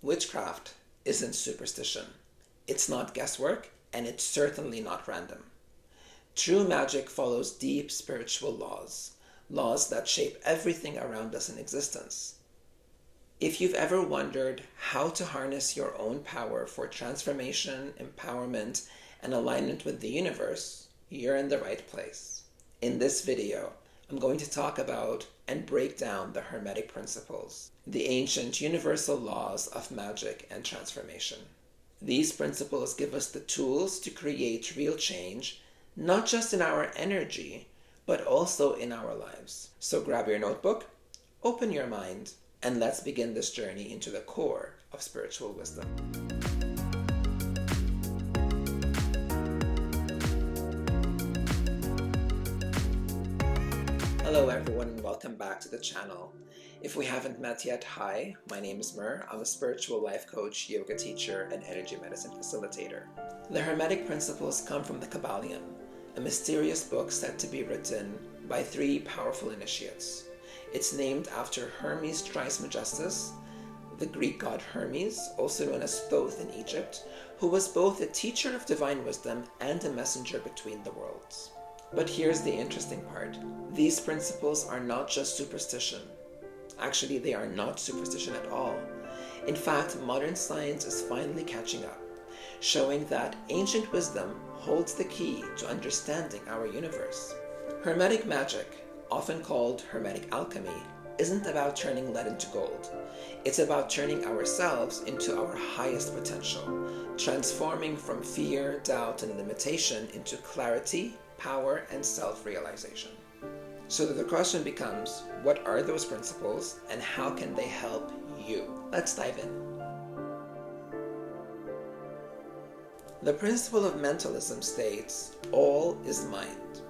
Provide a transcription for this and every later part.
Witchcraft isn't superstition. It's not guesswork, and it's certainly not random. True magic follows deep spiritual laws, laws that shape everything around us in existence. If you've ever wondered how to harness your own power for transformation, empowerment, and alignment with the universe, you're in the right place. In this video, I'm going to talk about and break down the Hermetic Principles, the ancient universal laws of magic and transformation. These principles give us the tools to create real change, not just in our energy, but also in our lives. So grab your notebook, open your mind, and let's begin this journey into the core of spiritual wisdom. Hello everyone, and welcome back to the channel. If we haven't met yet, hi, my name is Mer. I'm a spiritual life coach, yoga teacher, and energy medicine facilitator. The Hermetic Principles come from the Kybalion, a mysterious book said to be written by three powerful initiates. It's named after Hermes Trismegistus, the Greek god Hermes, also known as Thoth in Egypt, who was both a teacher of divine wisdom and a messenger between the worlds. But here's the interesting part. These principles are not just superstition. Actually, they are not superstition at all. In fact, modern science is finally catching up, showing that ancient wisdom holds the key to understanding our universe. Hermetic magic, often called Hermetic alchemy, isn't about turning lead into gold. It's about turning ourselves into our highest potential, transforming from fear, doubt, and limitation into clarity, power, and self-realization. So the question becomes, what are those principles and how can they help you? Let's dive in. The principle of mentalism states, all is mind.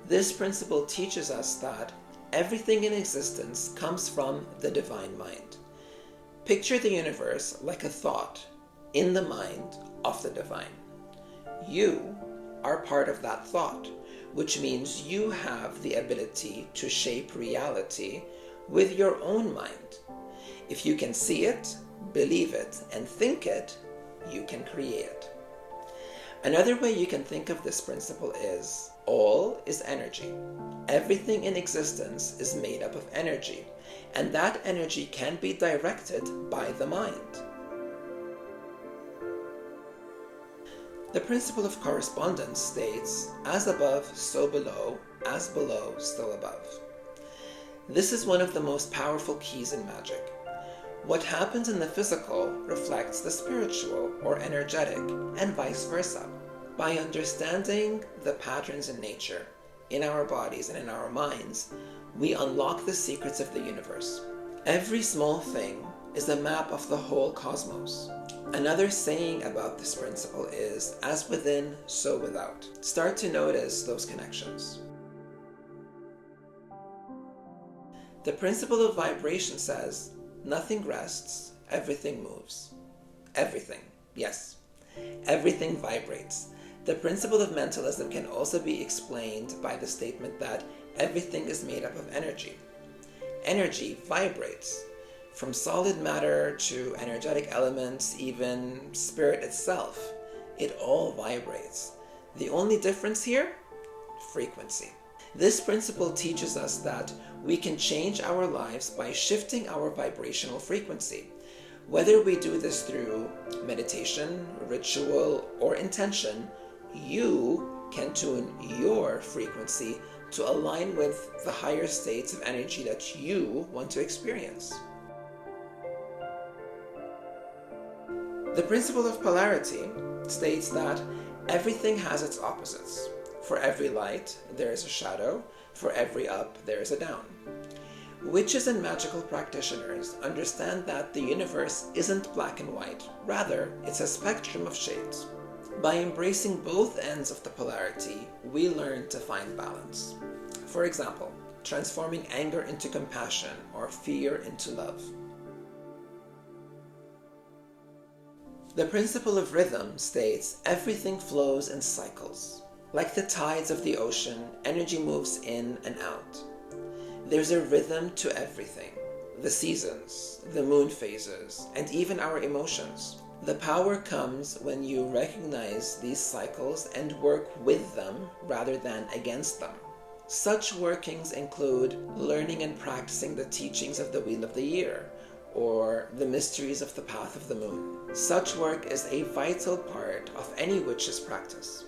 This principle teaches us that everything in existence comes from the divine mind. Picture the universe like a thought in the mind of the divine. You are part of that thought, which means you have the ability to shape reality with your own mind. If you can see it, believe it, and think it, you can create it. Another way you can think of this principle is, all is energy. Everything in existence is made up of energy, and that energy can be directed by the mind. The principle of correspondence states, as above, so below, as below, still above. This is one of the most powerful keys in magic. What happens in the physical reflects the spiritual or energetic, and vice versa. By understanding the patterns in nature, in our bodies and in our minds, we unlock the secrets of the universe. Every small thing is a map of the whole cosmos. Another saying about this principle is, as within, so without. Start to notice those connections. The principle of vibration says, nothing rests, everything moves. Everything, yes, everything vibrates. The principle of mentalism can also be explained by the statement that everything is made up of energy. Energy vibrates. From solid matter to energetic elements, even spirit itself, it all vibrates. The only difference here? Frequency. This principle teaches us that we can change our lives by shifting our vibrational frequency. Whether we do this through meditation, ritual, or intention, you can tune your frequency to align with the higher states of energy that you want to experience. The principle of polarity states that everything has its opposites. For every light, there is a shadow. For every up, there is a down. Witches and magical practitioners understand that the universe isn't black and white. Rather, it's a spectrum of shades. By embracing both ends of the polarity, we learn to find balance. For example, transforming anger into compassion or fear into love. The principle of rhythm states everything flows in cycles. Like the tides of the ocean, energy moves in and out. There's a rhythm to everything. the seasons, the moon phases, and even our emotions. The power comes when you recognize these cycles and work with them rather than against them. Such workings include learning and practicing the teachings of the Wheel of the Year, or the mysteries of the path of the moon. Such work is a vital part of any witch's practice.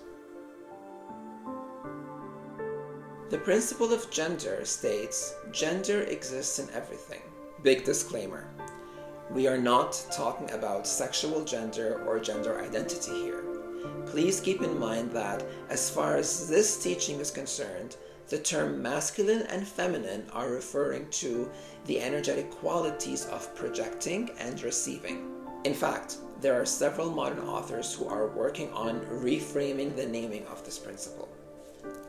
The principle of gender states, gender exists in everything. Big disclaimer. We are not talking about sexual gender or gender identity here. Please keep in mind that, as far as this teaching is concerned, the term masculine and feminine are referring to the energetic qualities of projecting and receiving. In fact, there are several modern authors who are working on reframing the naming of this principle.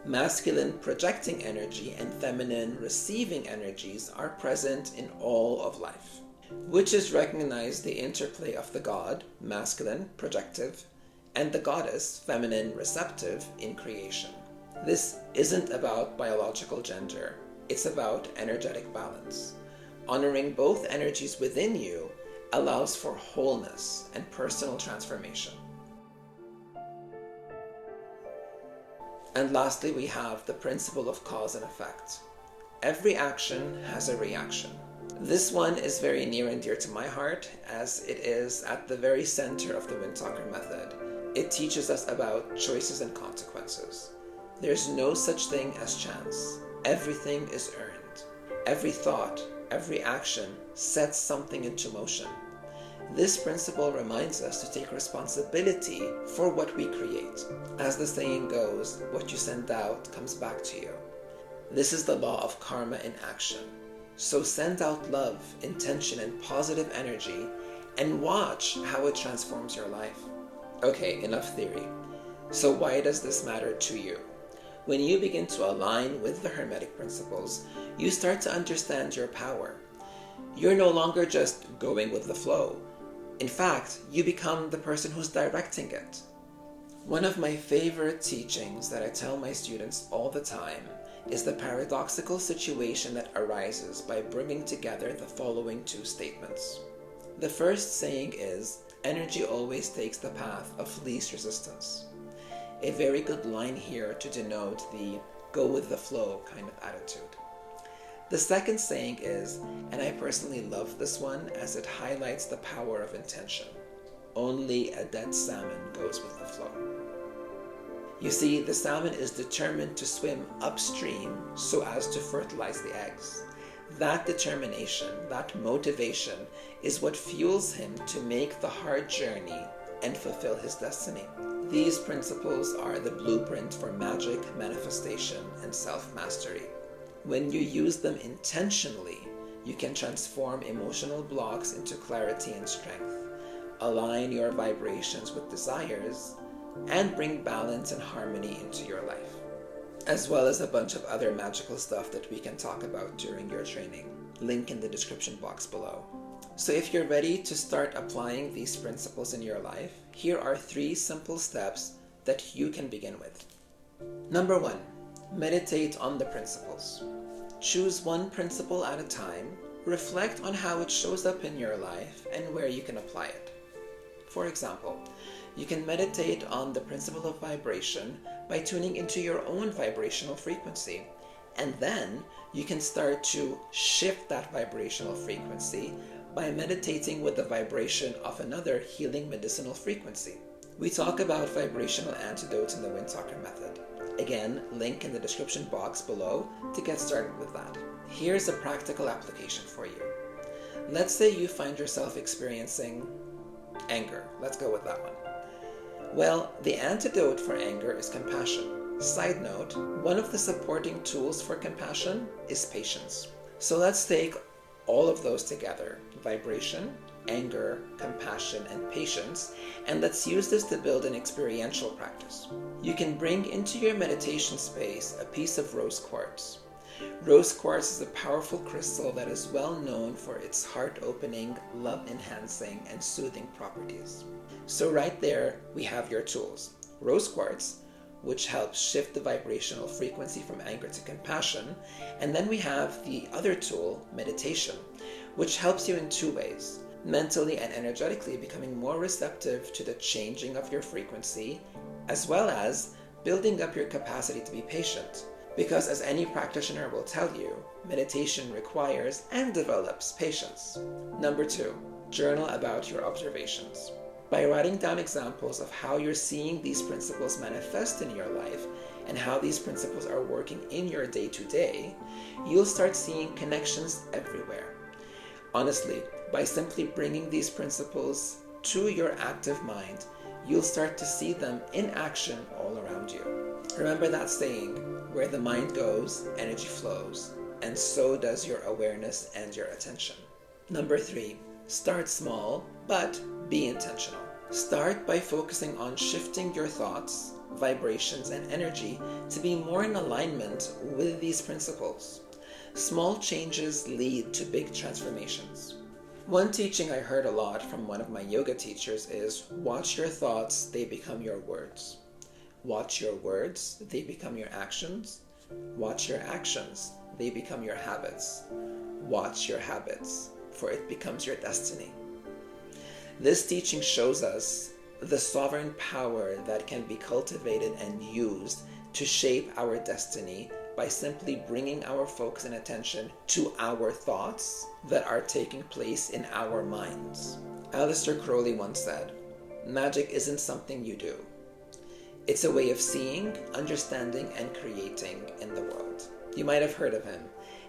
Masculine projecting energy and feminine receiving energies are present in all of life. Witches recognize the interplay of the god, masculine, projective, and the goddess, feminine, receptive, in creation. This isn't about biological gender, it's about energetic balance. Honoring both energies within you allows for wholeness and personal transformation. And lastly, we have the principle of cause and effect. Every action has a reaction. This one is very near and dear to my heart, as it is at the very center of the Windtalker method. It teaches us about choices and consequences. There's no such thing as chance. Everything is earned. Every thought, every action sets something into motion. This principle reminds us to take responsibility for what we create. As the saying goes, what you send out comes back to you. This is the law of karma in action. So send out love, intention, and positive energy, and watch how it transforms your life. Okay, enough theory. So why does this matter to you? When you begin to align with the Hermetic Principles, you start to understand your power. You're no longer just going with the flow. In fact, you become the person who's directing it. One of my favorite teachings that I tell my students all the time is the paradoxical situation that arises by bringing together the following two statements. The first saying is, energy always takes the path of least resistance. A very good line here to denote the go with the flow kind of attitude. The second saying is, and I personally love this one as it highlights the power of intention. Only a dead salmon goes with the flow. You see, the salmon is determined to swim upstream so as to fertilize the eggs. That determination, that motivation, is what fuels him to make the hard journey and fulfill his destiny. These principles are the blueprint for magic, manifestation, and self-mastery. When you use them intentionally, you can transform emotional blocks into clarity and strength, align your vibrations with desires, and bring balance and harmony into your life, as well as a bunch of other magical stuff that we can talk about during your training. Link in the description box below. So if you're ready to start applying these principles in your life, here are 3 simple steps that you can begin with. Number 1, meditate on the principles. Choose one principle at a time, reflect on how it shows up in your life and where you can apply it. For example, you can meditate on the principle of vibration by tuning into your own vibrational frequency, and then you can start to shift that vibrational frequency by meditating with the vibration of another healing medicinal frequency. We talk about vibrational antidotes in the Windtalker method. Again, link in the description box below to get started with that. Here's a practical application for you. Let's say you find yourself experiencing anger. Let's go with that one. Well, the antidote for anger is compassion. Side note, one of the supporting tools for compassion is patience. So let's take all of those together: vibration, anger, compassion, and patience, and let's use this to build an experiential practice. You can bring into your meditation space a piece of rose quartz. Rose quartz is a powerful crystal that is well known for its heart-opening, love-enhancing, and soothing properties. So right there, we have your tools. Rose quartz, which helps shift the vibrational frequency from anger to compassion. And then we have the other tool, meditation, which helps you in two ways: mentally and energetically becoming more receptive to the changing of your frequency, as well as building up your capacity to be patient. Because as any practitioner will tell you, meditation requires and develops patience. Number 2, journal about your observations. By writing down examples of how you're seeing these principles manifest in your life and how these principles are working in your day-to-day, you'll start seeing connections everywhere. Honestly, by simply bringing these principles to your active mind, you'll start to see them in action all around you. Remember that saying, where the mind goes, energy flows, and so does your awareness and your attention. Number 3, start small, but be intentional. Start by focusing on shifting your thoughts, vibrations, and energy to be more in alignment with these principles. Small changes lead to big transformations. One teaching I heard a lot from one of my yoga teachers is, watch your thoughts, they become your words. Watch your words, they become your actions. Watch your actions, they become your habits. Watch your habits, for it becomes your destiny. This teaching shows us the sovereign power that can be cultivated and used to shape our destiny by simply bringing our focus and attention to our thoughts that are taking place in our minds. Aleister Crowley once said, "Magic isn't something you do. It's a way of seeing, understanding, and creating in the world." You might have heard of him.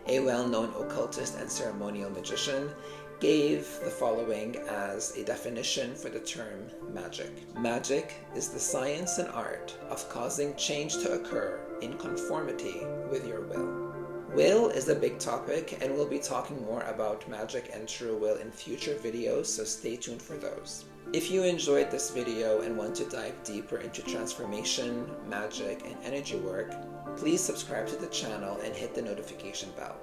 A well-known occultist and ceremonial magician gave the following as a definition for the term magic. Magic is the science and art of causing change to occur in conformity with your will. Will is a big topic, and we'll be talking more about magic and true will in future videos, so stay tuned for those. If you enjoyed this video and want to dive deeper into transformation, magic, and energy work, please subscribe to the channel and hit the notification bell.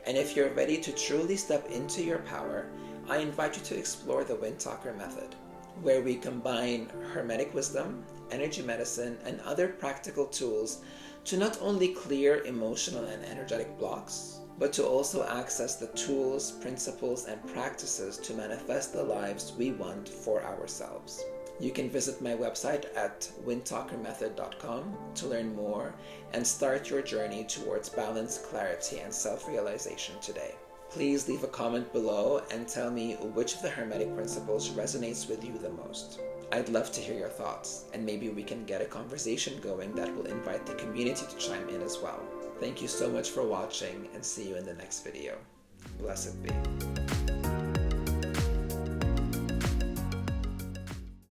And if you're ready to truly step into your power, I invite you to explore the Wind Talker method, where we combine Hermetic wisdom, energy medicine, and other practical tools to not only clear emotional and energetic blocks, but to also access the tools, principles, and practices to manifest the lives we want for ourselves. You can visit my website at windtalkermethod.com to learn more and start your journey towards balance, clarity, and self-realization today. Please leave a comment below and tell me which of the Hermetic Principles resonates with you the most. I'd love to hear your thoughts, and maybe we can get a conversation going that will invite the community to chime in as well. Thank you so much for watching, and see you in the next video. Blessed be.